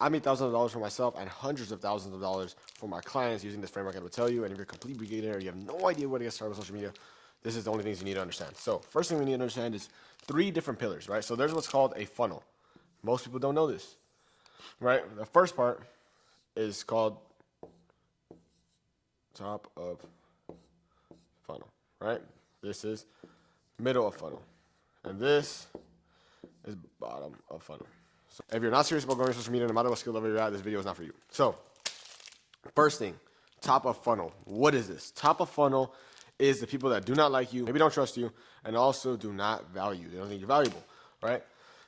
I made thousands of dollars for myself and hundreds of thousands of dollars for my clients using this framework I would tell you. And if you're a complete beginner, you have no idea where to get started with social media, this is the only things you need to understand. So first thing we need to understand is 3 different pillars, right? So there's what's called a funnel. Most people don't know this, right? The first part is called top of funnel, right? This is middle of funnel. And this is bottom of funnel. So if you're not serious about growing social media, no matter what skill level you're at, this video is not for you. So first thing, top of funnel. What is this? Top of funnel is the people that do not like you, maybe don't trust you, and also do not value. They don't think you're valuable, right?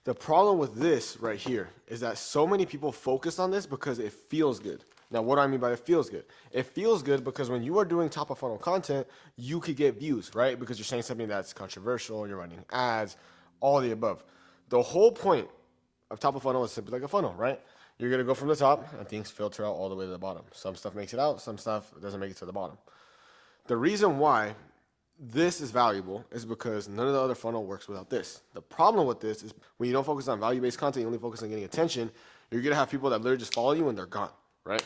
The problem with this right here is that so many people focus on this because it feels good. Now, what do I mean by it feels good? It feels good because when you are doing top of funnel content, you could get views, right? Because you're saying something that's controversial, you're running ads, all the above. The whole point of top of funnel is simply like a funnel, right? You're gonna go from the top and things filter out all the way to the bottom. Some stuff makes it out, some stuff doesn't make it to the bottom. The reason why this is valuable is because none of the other funnel works without this. The problem with this is when you don't focus on value-based content, you only focus on getting attention, you're gonna have people that literally just follow you and they're gone, right?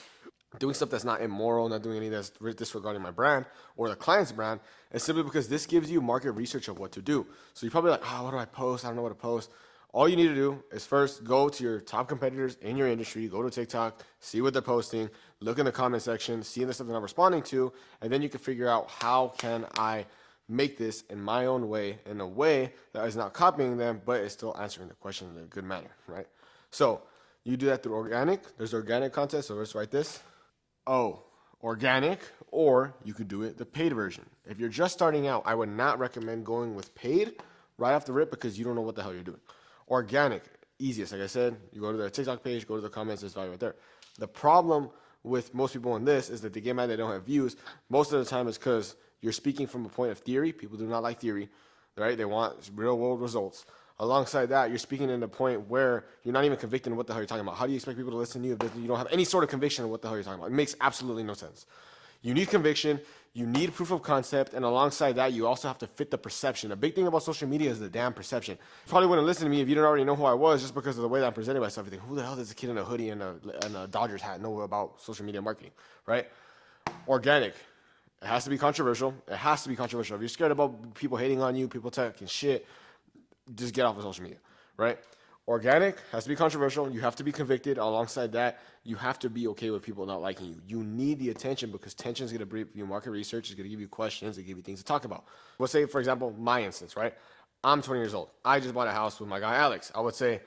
Doing stuff that's not immoral, not doing anything that's disregarding my brand or the client's brand, is simply because this gives you market research of what to do. So you're probably like, what do I post? I don't know what to post. All you need to do is first go to your top competitors in your industry, go to TikTok, see what they're posting, look in the comment section, see the stuff they're not responding to, and then you can figure out how can I make this in my own way, in a way that is not copying them, but is still answering the question in a good manner, right? So you do that through organic. There's organic content, so let's write this. Organic, or you could do it the paid version. If you're just starting out, I would not recommend going with paid right off the rip because you don't know what the hell you're doing. Organic, easiest. Like I said, you go to their TikTok page, go to the comments, there's value right there. The problem with most people in this is that they get mad they don't have views. Most of the time it's because you're speaking from a point of theory. People do not like theory, right? They want real world results. Alongside that, you're speaking in a point where you're not even convicted in what the hell you're talking about. How do you expect people to listen to you if you don't have any sort of conviction in what the hell you're talking about? It makes absolutely no sense. You need conviction, you need proof of concept, and alongside that, you also have to fit the perception. The big thing about social media is the damn perception. You probably wouldn't listen to me if you didn't already know who I was just because of the way that I'm presenting myself. You think, who the hell does a kid in a hoodie and a Dodgers hat know about social media marketing, right? Organic. It has to be controversial. It has to be controversial. If you're scared about people hating on you, people talking shit, just get off of social media, right? Organic has to be controversial. You have to be convicted. Alongside that, you have to be okay with people not liking you. You need the attention because attention is going to bring you market research. It's going to give you questions. It's give you things to talk about. Let's say, for example, my instance, right? I'm 20 years old. I just bought a house with my guy, Alex. I would say,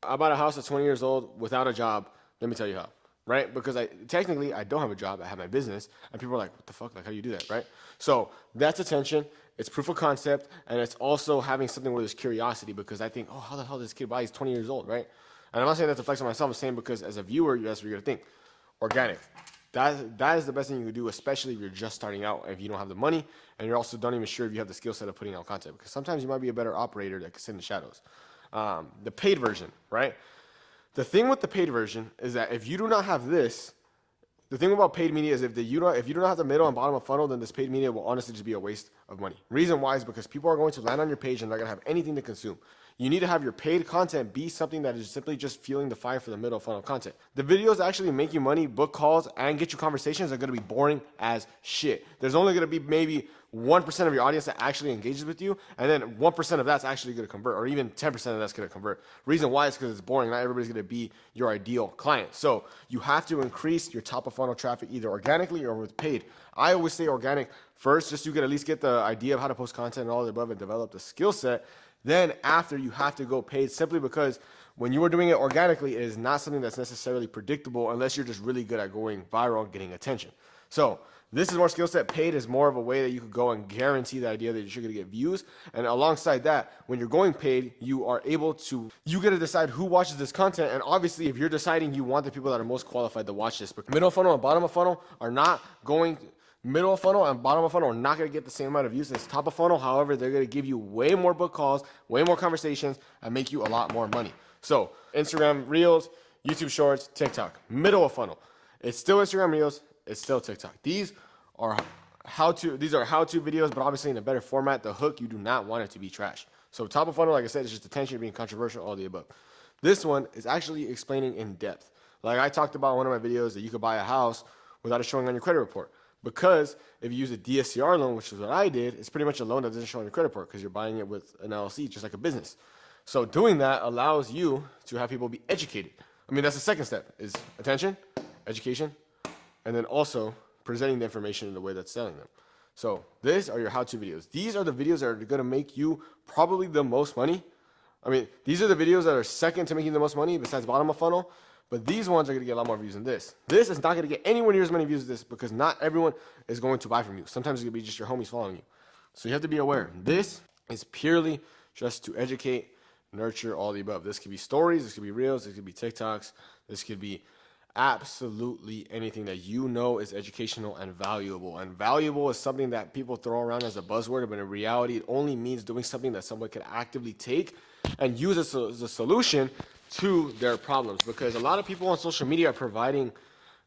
I bought a house at 20 years old without a job. Let me tell you how, right? Because technically I don't have a job. I have my business. And people are like, what the fuck? Like, how do you do that, right? So that's attention. It's proof of concept, and it's also having something where there's curiosity because I think, how the hell does this kid buy? He's 20 years old, right? And I'm not saying that to flex on myself. I'm saying because as a viewer, that's what you're going to think. Organic. That is the best thing you can do, especially if you're just starting out, if you don't have the money, and you're also not even sure if you have the skill set of putting out content because sometimes you might be a better operator that can sit in the shadows. The paid version, right? The thing with the paid version is that if you do not have this, the thing about paid media is if you don't have the middle and bottom of funnel, then this paid media will honestly just be a waste of money. Reason why is because people are going to land on your page and they're going to have anything to consume. You need to have your paid content be something that is simply just fueling the fire for the middle funnel content. The videos actually make you money, book calls, and get you conversations are going to be boring as shit. There's only going to be maybe 1% of your audience that actually engages with you, and then 1% of that's actually going to convert, or even 10% of that's going to convert. Reason why is because it's boring. Not everybody's going to be your ideal client. So you have to increase your top of funnel traffic either organically or with paid. I always say organic first, just so you can at least get the idea of how to post content and all the above and develop the skill set. Then after, you have to go paid simply because when you are doing it organically, it is not something that's necessarily predictable unless you're just really good at going viral and getting attention. So this is more skill set. Paid is more of a way that you could go and guarantee the idea that you're going to get views. And alongside that, when you're going paid, you get to decide who watches this content. And obviously, if you're deciding you want the people that are most qualified to watch this, but middle funnel and bottom of funnel are not going. Middle of funnel and bottom of funnel are not going to get the same amount of views as top of funnel. However, they're going to give you way more book calls, way more conversations, and make you a lot more money. So Instagram Reels, YouTube Shorts, TikTok. Middle of funnel. It's still Instagram Reels. It's still TikTok. These are how-to videos, but obviously in a better format. The hook, you do not want it to be trash. So top of funnel, like I said, is just attention, being controversial, all the above. This one is actually explaining in depth. Like I talked about in one of my videos that you could buy a house without it showing on your credit report. Because if you use a DSCR loan, which is what I did, it's pretty much a loan that doesn't show on your credit report because you're buying it with an LLC, just like a business. So doing that allows you to have people be educated. I mean, that's the second step is attention, education, and then also presenting the information in the way that's selling them. So these are your how-to videos. These are the videos that are going to make you probably the most money. I mean, these are the videos that are second to making the most money besides bottom of funnel. But these ones are going to get a lot more views than this. This is not going to get anywhere near as many views as this because not everyone is going to buy from you. Sometimes it's going to be just your homies following you. So you have to be aware. This is purely just to educate, nurture, all the above. This could be stories, this could be reels, this could be TikToks, this could be absolutely anything that you know is educational and valuable. And valuable is something that people throw around as a buzzword, but in reality, it only means doing something that someone can actively take and use as a solution to their problems. Because a lot of people on social media are providing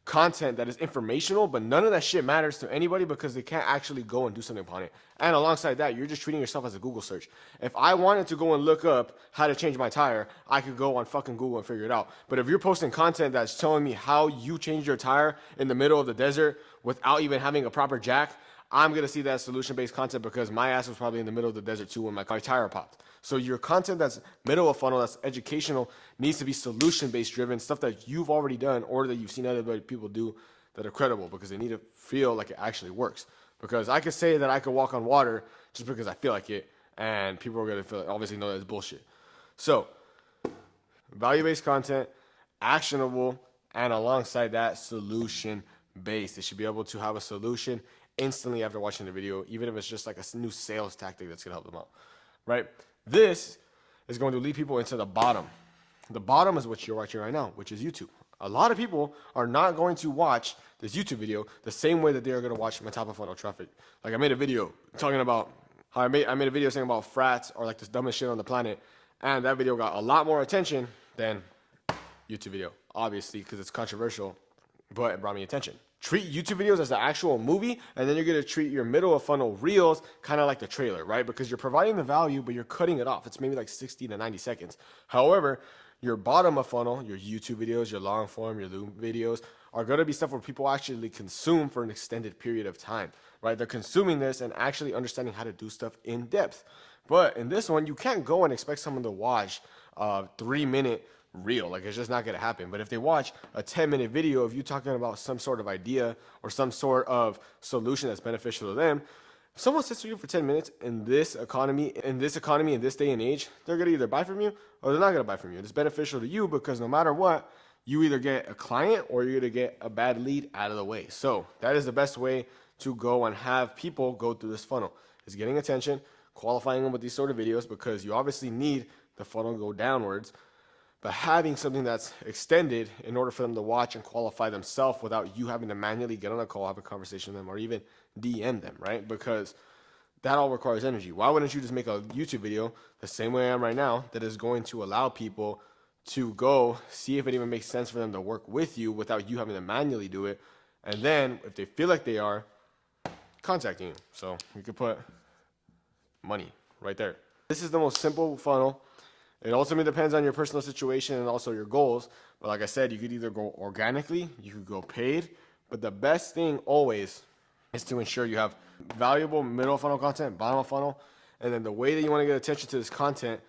content that is informational, but none of that shit matters to anybody because they can't actually go and do something upon it. And alongside that, you're just treating yourself as a Google search. If I wanted to go and look up how to change my tire, I could go on fucking Google and figure it out. But if you're posting content that's telling me how you changed your tire in the middle of the desert without even having a proper jack, I'm going to see that solution-based content because my ass was probably in the middle of the desert too when my tire popped. So your content that's middle of funnel, that's educational, needs to be solution-based driven, stuff that you've already done or that you've seen other people do that are credible because they need to feel like it actually works. Because I could say that I could walk on water just because I feel like it, and people are going to obviously know that it's bullshit. So value-based content, actionable, and alongside that, solution-based. They should be able to have a solution instantly after watching the video, even if it's just like a new sales tactic that's going to help them out, right? This is going to lead people into the bottom. The bottom is what you're watching right now, which is YouTube. A lot of people are not going to watch this YouTube video the same way that they are going to watch my top of funnel traffic. Like I made a video talking about how I made a video saying about frats are like the dumbest shit on the planet, and that video got a lot more attention than YouTube video, obviously because it's controversial, but it brought me attention. Treat YouTube videos as an actual movie, and then you're going to treat your middle of funnel reels kind of like the trailer, right? Because you're providing the value, but you're cutting it off. It's maybe like 60 to 90 seconds. However, your bottom of funnel, your YouTube videos, your long form, your Loom videos are going to be stuff where people actually consume for an extended period of time, right? They're consuming this and actually understanding how to do stuff in depth. But in this one, you can't go and expect someone to watch a 3-minute reel. Like it's just not going to happen. But if they watch a 10-minute video of you talking about some sort of idea or some sort of solution that's beneficial to them, if someone sits with you for 10 minutes in this economy, in this day and age, they're going to either buy from you or they're not going to buy from you. It's beneficial to you because no matter what, you either get a client or you're going to get a bad lead out of the way. So that is the best way to go and have people go through this funnel, is getting attention, qualifying them with these sort of videos because you obviously need the funnel to go downwards, but having something that's extended in order for them to watch and qualify themselves without you having to manually get on a call, have a conversation with them, or even DM them, right? Because that all requires energy. Why wouldn't you just make a YouTube video the same way I am right now that is going to allow people to go see if it even makes sense for them to work with you without you having to manually do it? And then if they feel like they are, contacting you. So you could put money right there. This is the most simple funnel. It ultimately depends on your personal situation and also your goals. But like I said, you could either go organically, you could go paid. But the best thing always is to ensure you have valuable middle funnel content, bottom of funnel. And then the way that you want to get attention to this content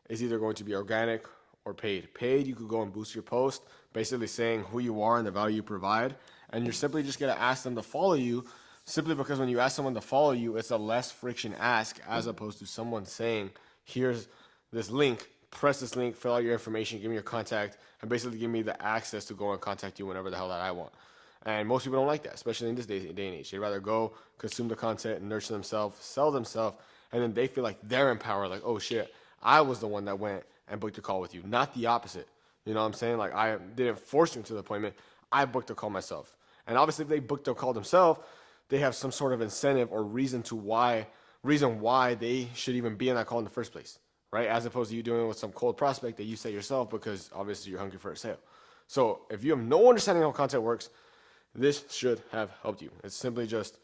is either going to be organic or paid. Paid, you could go and boost your post, basically saying who you are and the value you provide. And you're simply just going to ask them to follow you, simply because when you ask someone to follow you, it's a less friction ask as opposed to someone saying, here's this link, press this link, fill out your information, give me your contact, and basically give me the access to go and contact you whenever the hell that I want. And most people don't like that, especially in this day and age. They'd rather go consume the content, nurture themselves, sell themselves, and then they feel like they're empowered, like, oh shit, I was the one that went and booked a call with you, not the opposite. You know what I'm saying? Like, I didn't force you into the appointment. I booked a call myself. And obviously, if they booked a call themselves, they have some sort of incentive or reason why they should even be in that call in the first place, right? As opposed to you doing it with some cold prospect that you set yourself because obviously you're hungry for a sale. So if you have no understanding how content works, this should have helped you. It's simply just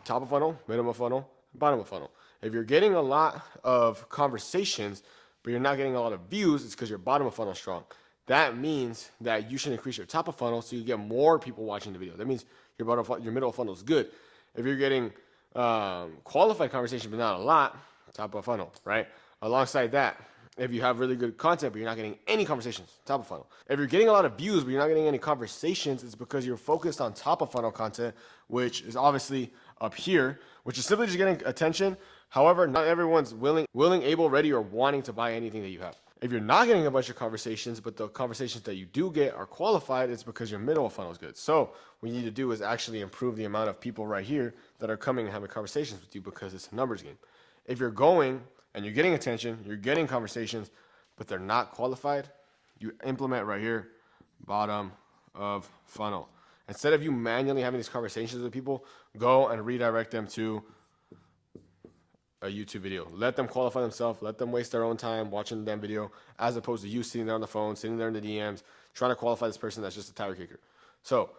top of funnel, middle of funnel, bottom of funnel. If you're getting a lot of conversations, but you're not getting a lot of views, it's because your bottom of funnel is strong. that means that you should increase your top of funnel so you get more people watching the video. That means your middle of funnel is good. If you're getting qualified conversation but not a lot, top of funnel, right? Alongside that, if you have really good content but you're not getting any conversations, top of funnel. If you're getting a lot of views but you're not getting any conversations, it's because you're focused on top of funnel content, which is obviously up here, which is simply just getting attention. However, not everyone's willing, able, ready, or wanting to buy anything that you have. If you're not getting a bunch of conversations, but the conversations that you do get are qualified, it's because your middle funnel is good. So what you need to do is actually improve the amount of people right here that are coming and having conversations with you, because it's a numbers game. If you're going and you're getting attention, you're getting conversations, but they're not qualified, you implement right here, bottom of funnel. Instead of you manually having these conversations with people, go and redirect them to a YouTube video. Let them qualify themselves. Let them waste their own time watching the damn video, as opposed to you sitting there on the phone, sitting there in the DMs, trying to qualify this person that's just a tire kicker. So,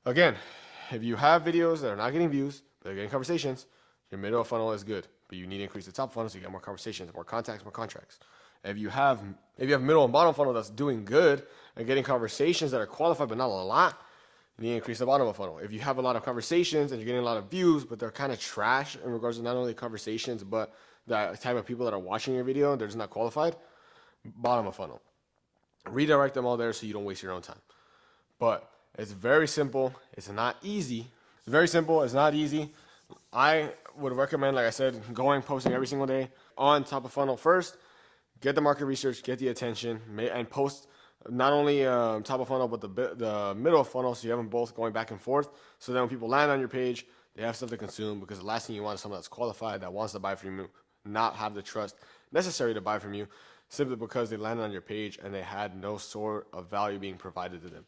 again, if you have videos that are not getting views, but they're getting conversations, your middle funnel is good. But you need to increase the top funnel so you get more conversations, more contacts, more contracts. If you have middle and bottom funnel that's doing good and getting conversations that are qualified but not a lot, you need to increase the bottom of the funnel. If you have a lot of conversations and you're getting a lot of views, but they're kind of trash in regards to not only conversations, but the type of people that are watching your video, they're just not qualified, bottom of funnel. Redirect them all there so you don't waste your own time. But it's very simple. It's not easy. It's very simple. It's not easy. I would recommend, like I said, posting every single day on top of funnel first. Get the market research, get the attention, and post not only top of funnel, but the middle of funnel, so you have them both going back and forth. So then when people land on your page, they have stuff to consume, because the last thing you want is someone that's qualified, that wants to buy from you, not have the trust necessary to buy from you, simply because they landed on your page and they had no sort of value being provided to them.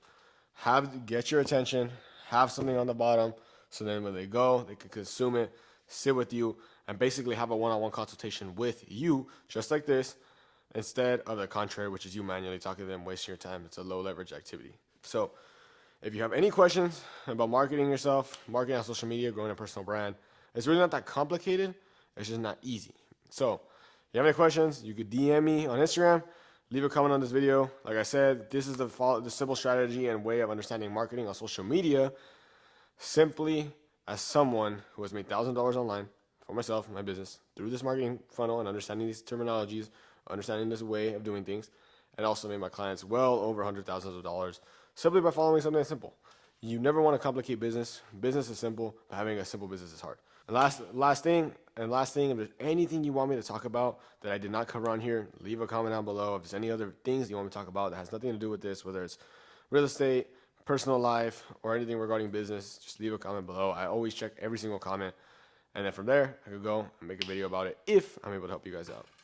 Get your attention, have something on the bottom, so then when they go, they can consume it, sit with you, and basically have a one-on-one consultation with you, just like this, instead of the contrary, which is you manually talking to them, wasting your time. It's a low leverage activity. So if you have any questions about marketing yourself, marketing on social media, growing a personal brand, it's really not that complicated. It's just not easy. So if you have any questions, you could DM me on Instagram, leave a comment on this video. Like I said, this is the simple strategy and way of understanding marketing on social media, simply as someone who has made $1,000 online for myself and my business through this marketing funnel and understanding these terminologies, understanding this way of doing things, and also made my clients well over $100,000 simply by following something simple. You never want to complicate business. Business is simple, but having a simple business is hard. And last thing, if there's anything you want me to talk about that I did not cover on here, leave a comment down below. If there's any other things you want me to talk about that has nothing to do with this, whether it's real estate, personal life, or anything regarding business, just leave a comment below. I always check every single comment. And then from there, I could go and make a video about it if I'm able to help you guys out.